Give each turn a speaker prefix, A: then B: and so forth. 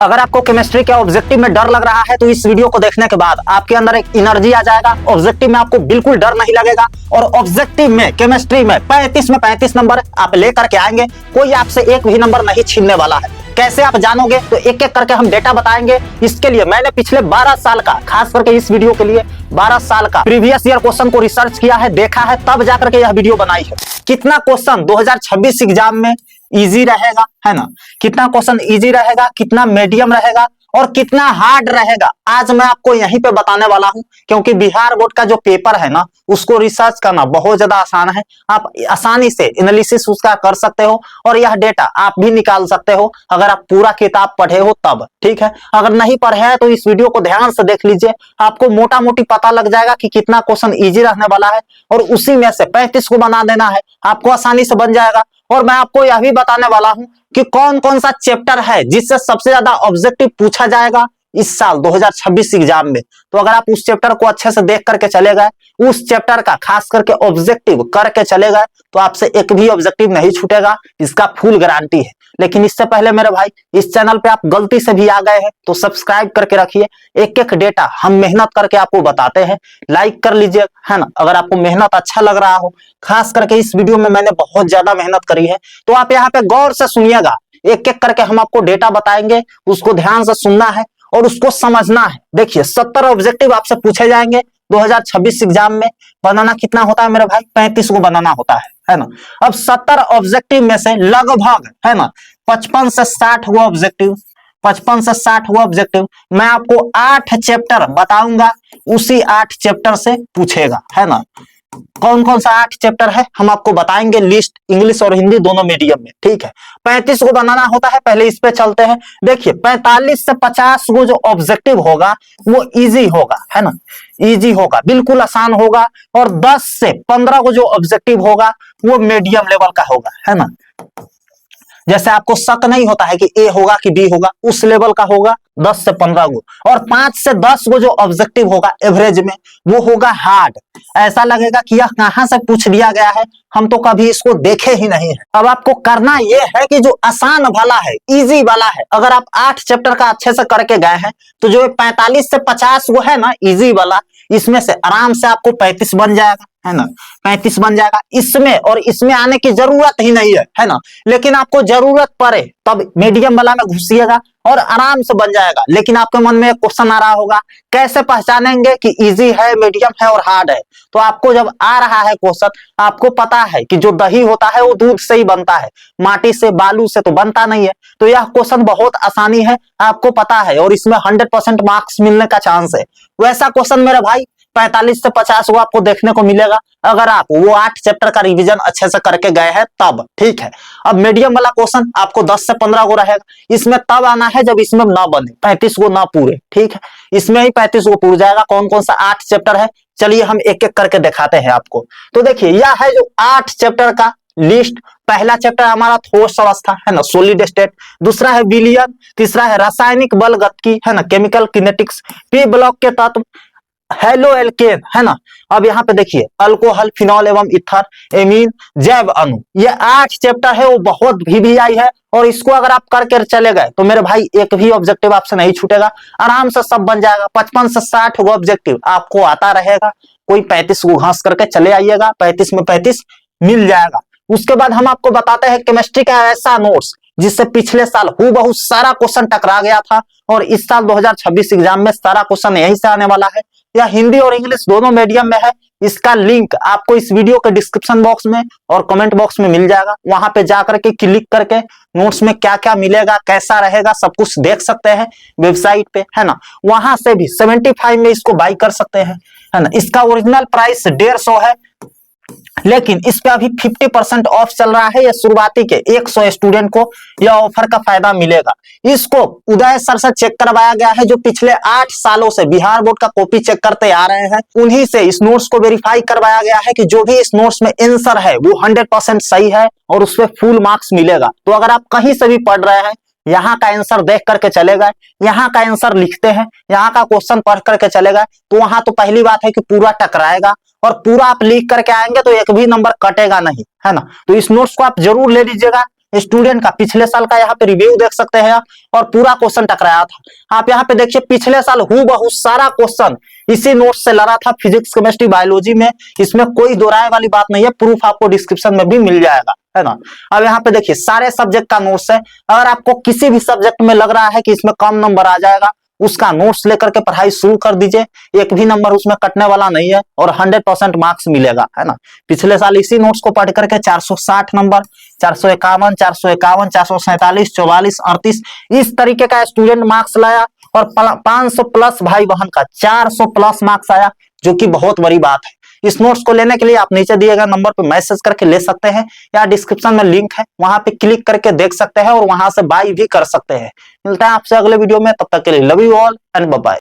A: अगर आपको केमिस्ट्री के ऑब्जेक्टिव में डर लग रहा है तो इस वीडियो को देखने के बाद आपके अंदर एक एनर्जी आ जाएगा। ऑब्जेक्टिव में आपको बिल्कुल डर नहीं लगेगा और ऑब्जेक्टिव में केमिस्ट्री में 35 नंबर आप लेकर के आएंगे। कोई आपसे एक भी नंबर नहीं छीनने वाला है। कैसे आप जानोगे तो एक एक करके हम डेटा बताएंगे। इसके लिए मैंने पिछले 12 साल का, खास करके इस वीडियो के लिए 12 साल का प्रीवियस ईयर क्वेश्चन को रिसर्च किया है, देखा है, तब जाकर के यह वीडियो बनाई है। कितना क्वेश्चन 2026 एग्जाम में इजी रहेगा, है ना, कितना क्वेश्चन इजी रहेगा, कितना मीडियम रहेगा और कितना हार्ड रहेगा, आज मैं आपको यहीं पे बताने वाला हूं। क्योंकि बिहार बोर्ड का जो पेपर है ना, उसको रिसर्च करना बहुत ज्यादा आसान है। आप आसानी से एनालिसिस उसका कर सकते हो और यह डेटा आप भी निकाल सकते हो अगर आप पूरा किताब पढ़े हो तब। ठीक है, अगर नहीं पढ़े हैं तो इस वीडियो को ध्यान से देख लीजिए, आपको मोटा मोटी पता लग जाएगा कि कितना क्वेश्चन इजी रहने वाला है और उसी में से 35 को बना देना है, आपको आसानी से बन जाएगा। और मैं आपको यह भी बताने वाला हूं कि कौन कौन सा चैप्टर है जिससे सबसे ज्यादा ऑब्जेक्टिव पूछा जाएगा इस साल 2026 एग्जाम में। तो अगर आप उस चैप्टर को अच्छे से देख करके चले गए, उस चैप्टर का खास करके ऑब्जेक्टिव करके चले गए, तो आपसे एक भी ऑब्जेक्टिव नहीं छूटेगा, इसका फुल गारंटी है। लेकिन इससे पहले मेरे भाई, इस चैनल पे आप गलती से भी आ गए हैं तो सब्सक्राइब करके रखिए। एक एक डेटा हम मेहनत करके आपको बताते हैं, लाइक कर लीजिए, है ना। अगर आपको मेहनत अच्छा लग रहा हो, खास करके इस वीडियो में मैंने बहुत ज्यादा मेहनत करी है, तो आप यहाँ पे गौर से सुनिएगा। एक एक करके हम आपको डेटा बताएंगे, उसको ध्यान से सुनना है और उसको समझना है। देखिए 70 ऑब्जेक्टिव आपसे पूछे जाएंगे 2026 एग्जाम में। बनाना कितना होता है मेरे भाई? 35 को बनाना होता है ना। अब 70 ऑब्जेक्टिव में से लगभग, है ना, 55 से 60 हुआ ऑब्जेक्टिव, 55 से 60 हुआ ऑब्जेक्टिव मैं आपको 8 चैप्टर बताऊंगा, उसी 8 चैप्टर से पूछेगा, है ना। कौन कौन सा 8 चैप्टर है हम आपको बताएंगे, लिस्ट इंग्लिश और हिंदी दोनों मीडियम में। ठीक है, 35 को बनाना होता है, पहले इस पे चलते हैं। देखिए 45 से 50 को जो ऑब्जेक्टिव होगा वो इजी होगा, है ना, इजी होगा, बिल्कुल आसान होगा। और 10 से 15 को जो ऑब्जेक्टिव होगा वो मीडियम लेवल का होगा, है ना। जैसे आपको शक नहीं होता है कि ए होगा कि बी होगा, उस लेवल का होगा 10 से 15 को। और 5 से 10 को जो ऑब्जेक्टिव होगा एवरेज में, वो होगा हार्ड। ऐसा लगेगा कि यह कहां से पूछ दिया गया है, हम तो कभी इसको देखे ही नहीं है। अब आपको करना यह है कि जो आसान वाला है, इजी वाला है, अगर आप 8 चैप्टर का अच्छे से करके गए हैं तो जो 45 से 50 वो है ना इजी वाला, इसमें से आराम से आपको 35 बन जाएगा, है ना, 35 बन जाएगा। इसमें और इसमें आने की जरूरत ही नहीं है ना। लेकिन आपको जरूरत पड़े तब मीडियम वाला में घुसिएगा और आराम से बन जाएगा। लेकिन आपके मन में एक क्वेश्चन आ रहा होगा, कैसे पहचानेंगे कि इजी है, मीडियम है और हार्ड है? तो आपको जब आ रहा है क्वेश्चन, आपको पता है कि जो दही होता है वो दूध से ही बनता है, माटी से, बालू से तो बनता नहीं है। तो यह क्वेश्चन बहुत आसानी है, आपको पता है, और इसमें 100% मार्क्स मिलने का चांस है। वैसा क्वेश्चन मेरे भाई 45 से 50 वो आपको देखने को मिलेगा अगर आप वो 8 चैप्टर का रिवीजन अच्छे से करके गए हैं तब। ठीक है, अब मीडियम वाला क्वेश्चन आपको 10 से 15 को रहेगा। इसमें तब आना है जब इसमें ना बने, 35 को ना पूरे। ठीक है, इसमें ही 35 को पूर जाएगा। कौन कौन सा 8 चैप्टर है, चलिए हम एक एक करके दिखाते हैं आपको। तो देखिए यह है जो 8 चैप्टर का लिस्ट। पहला चैप्टर हमारा ठोस अवस्था, है ना, सॉलिड स्टेट। दूसरा है विलयन। तीसरा है रासायनिक बल गतिकी, है ना, केमिकल किनेटिक्स। पी ब्लॉक के तत्व, हेलो एल्केन, है ना। अब यहाँ पे देखिए अल्कोहल, फिनॉल एवं इथर, एमीन, जैव अणु। ये 8 चैप्टर है, वो बहुत VVI है और इसको अगर आप करके चले गए तो मेरे भाई एक भी ऑब्जेक्टिव आपसे नहीं छूटेगा, आराम से सब बन जाएगा। 55 से 60 वो ऑब्जेक्टिव आपको आता रहेगा। कोई 35 को घास करके चले आइएगा, 35 में 35 मिल जाएगा। उसके बाद हम आपको बताते हैं केमिस्ट्री का ऐसा नोट्स जिससे पिछले साल हूबहू सारा क्वेश्चन टकरा गया था और इस साल 2026 एग्जाम में सारा क्वेश्चन यहीं से आने वाला है। यह हिंदी और इंग्लिश दोनों मीडियम में है। इसका लिंक आपको इस वीडियो के डिस्क्रिप्शन बॉक्स में और कमेंट बॉक्स में मिल जाएगा। वहां पे जाकर के क्लिक करके नोट्स में क्या क्या मिलेगा, कैसा रहेगा, सब कुछ देख सकते हैं वेबसाइट पे, है ना। वहां से भी 75 में इसको बाई कर सकते हैं, है ना। इसका ओरिजिनल प्राइस 150 है, लेकिन इस पे अभी 50% ऑफ चल रहा है। ये शुरुआती के 100 स्टूडेंट को यह ऑफर का फायदा मिलेगा। इसको उदय सर से चेक करवाया गया है, जो पिछले 8 सालों से बिहार बोर्ड का कॉपी चेक करते आ रहे हैं। उन्हीं से इस नोट्स को वेरीफाई करवाया गया है कि जो भी इस नोट्स में आंसर है वो 100% सही है और उसपे फुल मार्क्स मिलेगा। तो अगर आप कहीं से भी पढ़ रहे हैं, यहाँ का आंसर देख करके चले गए, यहाँ का आंसर लिखते हैं, यहाँ का क्वेश्चन पढ़ करके चले गए, तो वहां तो पहली बात है कि पूरा टकराएगा और पूरा आप लिख करके आएंगे तो एक भी नंबर कटेगा नहीं, है ना। तो इस नोट्स को आप जरूर ले लीजिएगा। स्टूडेंट का पिछले साल का यहाँ पे रिव्यू देख सकते हैं और पूरा क्वेश्चन टकराया था। आप यहाँ पे देखिए पिछले साल हूबहू सारा क्वेश्चन इसी नोट से लड़ा था, फिजिक्स केमिस्ट्री बायोलॉजी में। इसमें कोई दो राय वाली बात नहीं है, प्रूफ आपको डिस्क्रिप्शन में भी मिल जाएगा, है ना। अब यहाँ पे देखिए सारे सब्जेक्ट का नोट्स है। अगर आपको किसी भी सब्जेक्ट में लग रहा है कि इसमें कम नंबर आ जाएगा, उसका नोट्स लेकर के पढ़ाई शुरू कर दीजिए, एक भी नंबर उसमें कटने वाला नहीं है और 100% मार्क्स मिलेगा, है ना। पिछले साल इसी नोट्स को पढ़ करके 460 नंबर, 451, 451, 447, 44, 38 इस तरीके का स्टूडेंट मार्क्स लाया और 500 प्लस भाई बहन का 400 प्लस मार्क्स आया, जो कि बहुत बड़ी बात है। इस नोट्स को लेने के लिए आप नीचे दिए गए नंबर पर मैसेज करके ले सकते हैं या डिस्क्रिप्शन में लिंक है, वहां पे क्लिक करके देख सकते हैं और वहां से बाय भी कर सकते हैं। मिलता है आपसे अगले वीडियो में, तब तक के लिए love you all and bye bye.